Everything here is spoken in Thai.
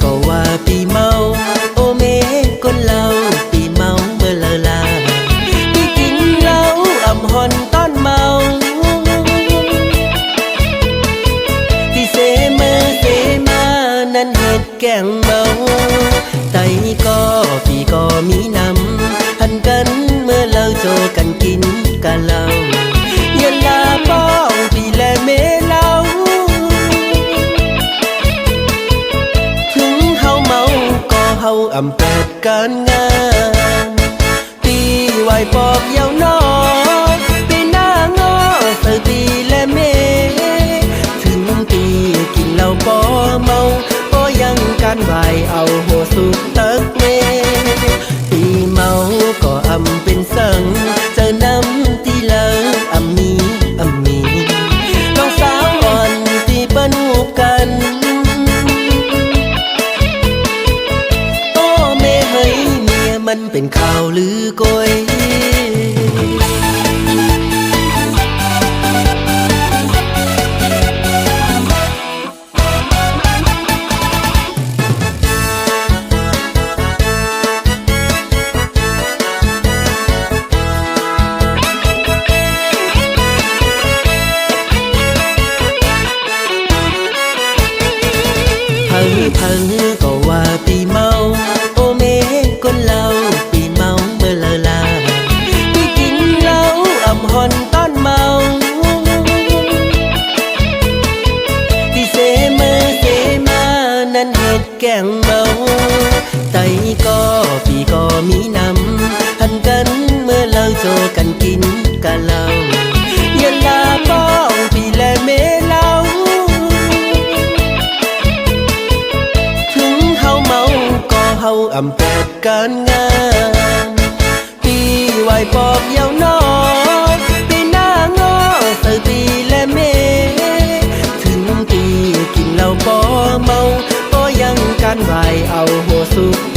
ก็ว่าปีเมาโอเมคนเราปีเมาเมื่อลาปีกินเหล้าอ่ำหอนตอนเมาที่เสมือเสมานั้นเหตุแก่งเมาไตก็ปีก็มีนำหันกันเมื่อเราโจกันกินกันเหล้าเย็นลาป้องปีแลเมเหล้าเฮาอำแปดการงานปีไหวปอกเยาวนอปีหน้างอเสือปีและเมถึงปีกินเหล้าบ่เมาก็ยังการไหวเอาหัวสุกตักเมปีเมาก็อำเป็นสังเจอน้ำที่เลิกอำมีน้องสาวอ่อนที่เปิ้นหูกันมันเป็นข่าวลือโกยพังก็ว่าปีเมาโอเมคนเราปีเมาเมื่อลาปีกินเหล้าอ่ำหอนตอนเมาที่เสมือเสมานั้นเหตุแก่งเมาไตก็ปีก็มีนำหันกันเมื่อเราโจกันกินกันเหล้าเย็นลาป้องปีและเมเหล้าเฮาอำแปดการงานปีไหวปอกเยาวนอปีหน้างอเสือปีและเมถึงปีกินเหล้าบ่เมาก็ยังการไหวเอาหัวสุก